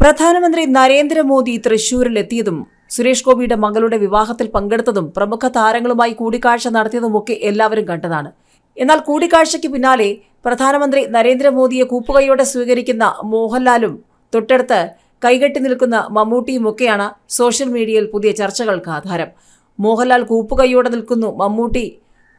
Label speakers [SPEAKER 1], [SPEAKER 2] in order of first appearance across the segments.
[SPEAKER 1] പ്രധാനമന്ത്രി നരേന്ദ്രമോദി തൃശൂരിലെത്തിയതും സുരേഷ് ഗോപിയുടെ മകളുടെ വിവാഹത്തിൽ പങ്കെടുത്തതും പ്രമുഖ താരങ്ങളുമായി കൂടിക്കാഴ്ച നടത്തിയതുമൊക്കെ എല്ലാവരും കണ്ടതാണ്. എന്നാൽ കൂടിക്കാഴ്ചയ്ക്ക് പിന്നാലെ പ്രധാനമന്ത്രി നരേന്ദ്രമോദിയെ കൂപ്പുകൈയോടെ സ്വീകരിക്കുന്ന മോഹൻലാലും തൊട്ടടുത്ത് കൈകെട്ടി നിൽക്കുന്ന മമ്മൂട്ടിയുമൊക്കെയാണ് സോഷ്യൽ മീഡിയയിൽ പുതിയ ചർച്ചകൾക്ക് ആധാരം. മോഹൻലാൽ കൂപ്പുകൈയോടെ നിൽക്കുന്നു, മമ്മൂട്ടി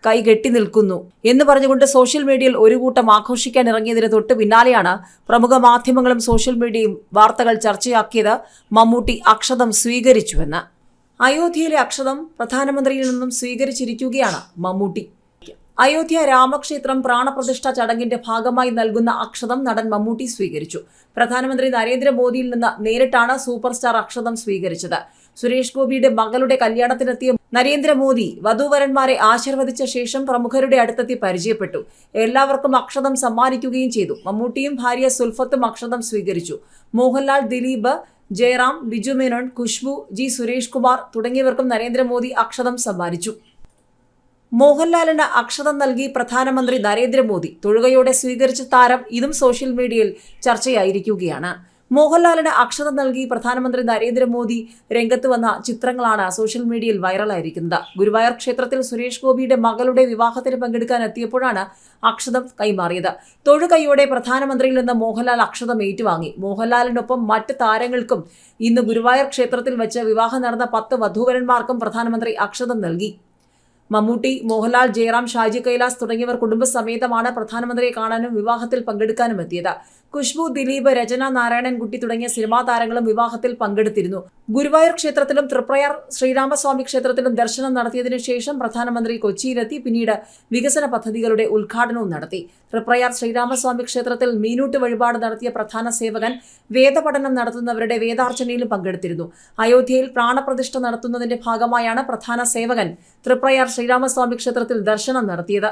[SPEAKER 1] കൈ കെട്ടി നിൽക്കുന്നു എന്ന് പറഞ്ഞുകൊണ്ട് സോഷ്യൽ മീഡിയയിൽ ഒരു കൂട്ടം ആഘോഷിക്കാൻ ഇറങ്ങിയതിന് തൊട്ട് പിന്നാലെയാണ് പ്രമുഖ മാധ്യമങ്ങളും സോഷ്യൽ മീഡിയയും വാർത്തകൾ ചർച്ചയാക്കിയത് മമ്മൂട്ടി അക്ഷതം സ്വീകരിച്ചുവെന്ന്. അയോധ്യയിലെ അക്ഷതം പ്രധാനമന്ത്രിയിൽ നിന്നും സ്വീകരിച്ചിരിക്കുകയാണ് മമ്മൂട്ടി. അയോധ്യ രാമക്ഷേത്രം പ്രാണപ്രതിഷ്ഠ ചടങ്ങിന്റെ ഭാഗമായി നൽകുന്ന അക്ഷതം നടൻ മമ്മൂട്ടി സ്വീകരിച്ചു. പ്രധാനമന്ത്രി നരേന്ദ്രമോദിയിൽ നിന്ന് നേരിട്ടാണ് സൂപ്പർ സ്റ്റാർ അക്ഷതം സ്വീകരിച്ചത്. സുരേഷ് ഗോപിയുടെ മകളുടെ കല്യാണത്തിനെത്തിയ നരേന്ദ്രമോദി വധൂവരന്മാരെ ആശീർവദിച്ച ശേഷം പ്രമുഖരുടെ അടുത്തെത്തി പരിചയപ്പെട്ടു. എല്ലാവർക്കും അക്ഷതം സമ്മാനിക്കുകയും ചെയ്തു. മമ്മൂട്ടിയും ഭാര്യ സുൽഫത്തും അക്ഷതം സ്വീകരിച്ചു. മോഹൻലാൽ, ദിലീപ്, ജയറാം, ബിജു മേനോൻ, ഖുശ്ബു, ജി സുരേഷ് കുമാർ തുടങ്ങിയവർക്കും നരേന്ദ്രമോദി അക്ഷതം സമ്മാനിച്ചു. മോഹൻലാലിന് അക്ഷതം നൽകി പ്രധാനമന്ത്രി നരേന്ദ്രമോദി തൊഴുകയോടെ സ്വീകരിച്ച താരം ഇതും സോഷ്യൽ മീഡിയയിൽ ചർച്ചയായിരിക്കുകയാണ്. മോഹൻലാലിന് അക്ഷതം നൽകി പ്രധാനമന്ത്രി നരേന്ദ്രമോദി രംഗത്ത് വന്ന ചിത്രങ്ങളാണ് സോഷ്യൽ മീഡിയയിൽ വൈറലായിരിക്കുന്നത്. ഗുരുവായൂർ ക്ഷേത്രത്തിൽ സുരേഷ് ഗോപിയുടെ മകളുടെ വിവാഹത്തിന് പങ്കെടുക്കാൻ എത്തിയപ്പോഴാണ് അക്ഷതം കൈമാറിയത്. തൊഴുകൈയോടെ പ്രധാനമന്ത്രിയിൽ നിന്ന് മോഹൻലാൽ അക്ഷതം ഏറ്റുവാങ്ങി. മോഹൻലാലിനൊപ്പം മറ്റ് താരങ്ങൾക്കും ഇന്ന് ഗുരുവായൂർ ക്ഷേത്രത്തിൽ വെച്ച് വിവാഹം നടന്ന 10 വധൂവരന്മാർക്കും പ്രധാനമന്ത്രി അക്ഷതം നൽകി. മമ്മൂട്ടി, മോഹൻലാൽ, ജയറാം, ഷാജി കൈലാസ് തുടങ്ങിയവർ കുടുംബസമേതമാണ് പ്രധാനമന്ത്രിയെ കാണാനും വിവാഹത്തിൽ പങ്കെടുക്കാനും എത്തിയത്. ഖുശ്ബു, ദിലീപ്, രചന, നാരായണൻകുട്ടി തുടങ്ങിയ സിനിമാ താരങ്ങളും വിവാഹത്തിൽ പങ്കെടുത്തിരുന്നു. ഗുരുവായൂർ ക്ഷേത്രത്തിലും തൃപ്രയാർ ശ്രീരാമസ്വാമി ക്ഷേത്രത്തിലും ദർശനം നടത്തിയതിനു ശേഷം പ്രധാനമന്ത്രി കൊച്ചിയിലെത്തി. പിന്നീട് വികസന പദ്ധതികളുടെ ഉദ്ഘാടനവും നടത്തി. തൃപ്രയാർ ശ്രീരാമസ്വാമി ക്ഷേത്രത്തിൽ മീനൂട്ട് വഴിപാട് നടത്തിയ പ്രധാന സേവകൻ വേദപഠനം നടത്തുന്നവരുടെ വേദാർച്ചനയിലും പങ്കെടുത്തിരുന്നു. അയോധ്യയിൽ പ്രാണപ്രതിഷ്ഠ നടത്തുന്നതിന്റെ ഭാഗമായാണ് പ്രധാന സേവകൻ തൃപ്രയാർ ശ്രീരാമസ്വാമി ക്ഷേത്രത്തിൽ ദർശനം നടത്തിയത്.